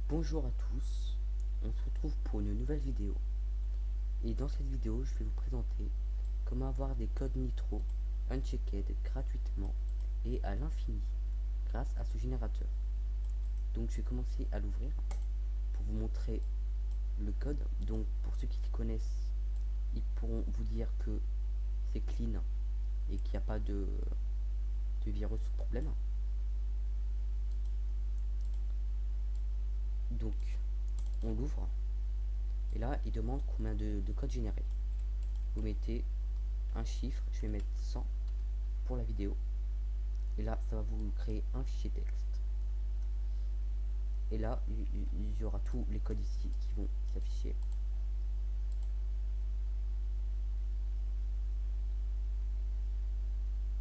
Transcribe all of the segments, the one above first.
Bonjour à tous, on se retrouve pour une nouvelle vidéo. Et dans cette vidéo, je vais vous présenter comment avoir des codes Nitro unchecked gratuitement et à l'infini grâce à ce générateur. Donc je vais commencer à l'ouvrir pour vous montrer le code. Donc pour ceux qui connaissent, ils pourront vous dire que c'est clean et qu'il n'y a pas de virus ou de problème. Donc on l'ouvre et là il demande combien de codes générés. Vous mettez un chiffre, je vais mettre 100 pour la vidéo. Et là, ça va vous créer un fichier texte. Et là, il y aura tous les codes ici qui vont s'afficher.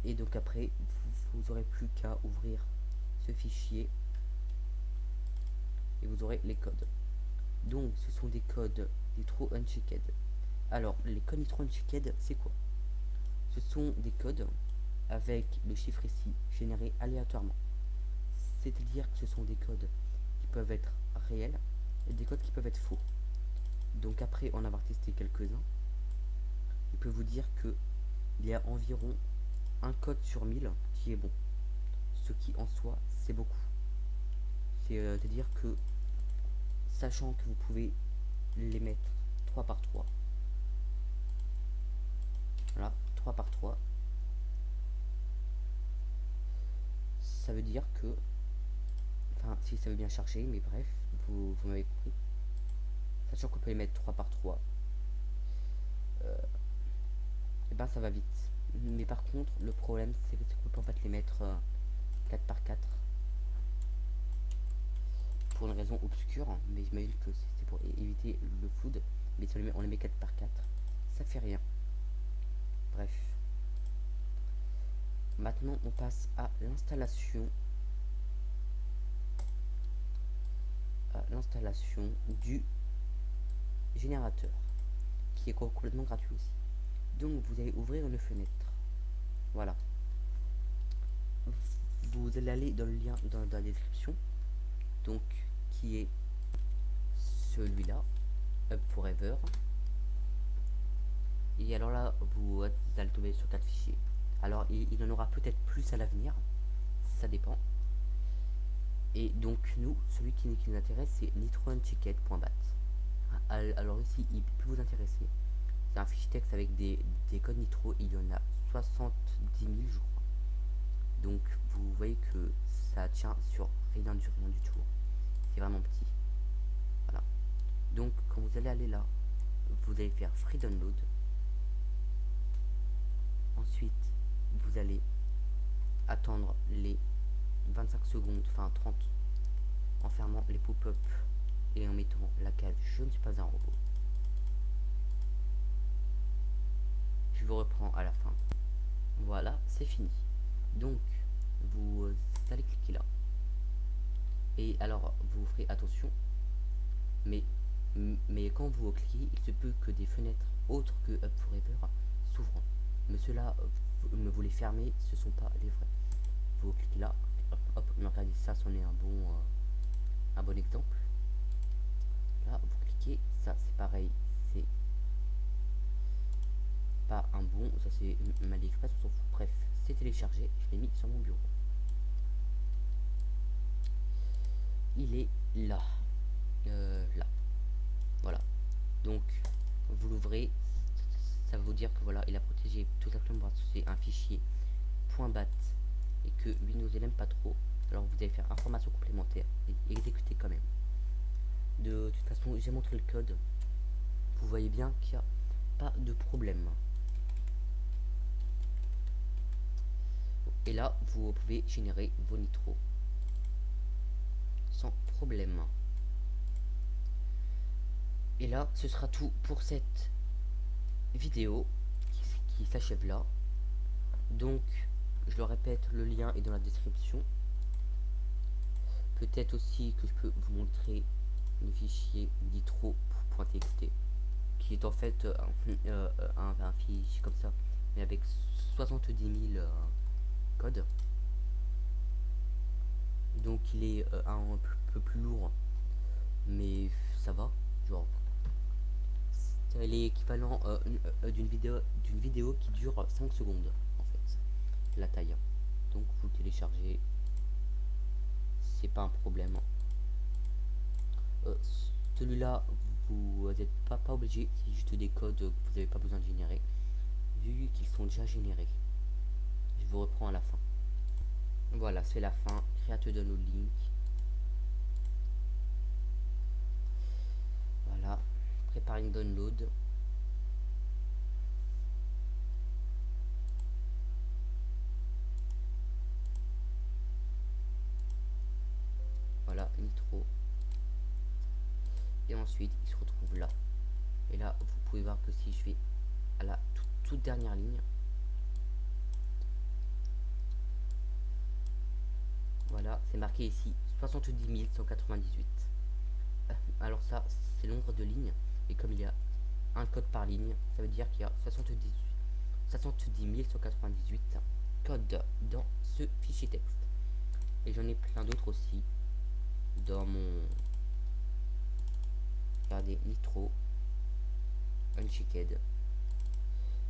Et donc après, vous aurez plus qu'à ouvrir ce fichier et vous aurez les codes. Donc, ce sont des codes Nitro Unchecked. Alors, les codes Nitro Unchecked, c'est quoi? Ce sont des codes avec le chiffre ici généré aléatoirement. C'est-à-dire que ce sont des codes qui peuvent être réels et des codes qui peuvent être faux. Donc après en avoir testé quelques-uns, il peut vous dire que il y a environ un code sur 1000 qui est bon. Ce qui en soi, c'est beaucoup. C'est-à-dire que, sachant que vous pouvez les mettre 3 par 3, voilà, 3 par 3, ça veut dire que, enfin, si ça veut bien charger, mais bref, vous m'avez compris. Sachant qu'on peut les mettre 3 par 3, et ben ça va vite. Mais par contre, le problème, c'est qu'on peut en fait les mettre 4 par 4 pour une raison obscure, mais j'imagine que c'est pour éviter le flood. Mais si on les met 4 par 4, ça fait rien. Bref. Maintenant, on passe à l'installation. Du générateur, qui est complètement gratuit aussi. Donc, vous allez ouvrir une fenêtre. Voilà. Vous allez aller dans le lien dans la description. Donc, qui est celui-là, Up Forever. Et alors là, vous allez tomber sur 4 fichiers. Alors, il en aura peut-être plus à l'avenir. Ça dépend. Et donc, nous, celui qui nous intéresse, c'est nitrounchecked.bat. Alors ici, il peut vous intéresser. C'est un fichier texte avec des codes Nitro. Il y en a 70 000, je crois. Donc, vous voyez que ça tient sur rien du tout. C'est vraiment petit. Voilà. Donc, quand vous allez aller là, vous allez faire Free Download. Ensuite, vous allez attendre les 25 secondes, enfin 30, en fermant les pop-up et en mettant la case je ne suis pas un robot. Je vous reprends à la fin. Voilà, c'est fini. Donc, vous allez cliquer là. Et alors, vous ferez attention, mais quand vous cliquez, il se peut que des fenêtres autres que Up Forever s'ouvrent. Mais ceux-là, vous les fermez, ce ne sont pas les vrais. Vous cliquez là, hop, regardez, ça, c'en est un bon exemple. Là, vous cliquez, ça c'est pareil, c'est pas un bon, ça c'est AliExpress, on s'en fout. Bref, c'est téléchargé, je l'ai mis sur mon bureau. Il est là. Là. Voilà. Donc, vous l'ouvrez, ça va vous dire que voilà, il a protégé tout simplement parce que c'est un fichier .bat et que Windows n'aime pas trop. Alors vous allez faire information complémentaire et exécuter quand même. De toute façon, j'ai montré le code. Vous voyez bien qu'il n'y a pas de problème. Et là, vous pouvez générer vos nitros sans problème. Et là, ce sera tout pour cette vidéo qui s'achève là. Donc, je le répète, le lien est dans la description. Peut-être aussi que je peux vous montrer le fichier nitro.txt qui est en fait un fichier comme ça, mais avec 70 000 codes. Donc il est un peu plus lourd elle est équivalent d'une vidéo qui dure 5 secondes en fait, la taille. Donc vous téléchargez, c'est pas un problème. Euh, Celui-là, vous n'êtes pas obligé, c'est juste des codes que vous n'avez pas besoin de générer, vu qu'ils sont déjà générés. Je vous reprends à la fin. Voilà, c'est la fin. Create download link. Voilà, préparing download. Voilà, Nitro. Et ensuite, il se retrouve là. Et là, vous pouvez voir que si je vais à la toute dernière ligne, voilà, c'est marqué ici 70 198. Alors ça, c'est le nombre de lignes. Et comme il y a un code par ligne, ça veut dire qu'il y a 70 198 codes dans ce fichier texte. Et j'en ai plein d'autres aussi dans mon... Regardez, Nitro, Unchecked.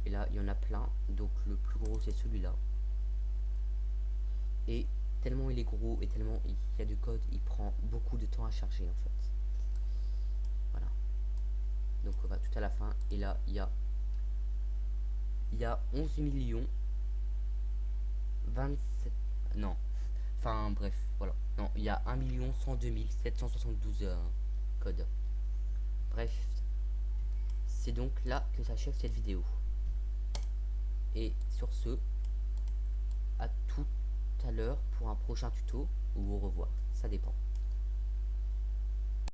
Et là, il y en a plein. Donc le plus gros, c'est celui-là. Et tellement il est gros et tellement il y a du code, il prend beaucoup de temps à charger en fait. Voilà. Donc on va tout à la fin. Et là, il y a 11 millions 27... Non. Enfin bref, voilà. Non, il y a 1 102 772 codes. Bref, c'est donc là que s'achève cette vidéo. Et sur ce, à tout à l'heure pour un prochain tuto ou au revoir. Ça dépend.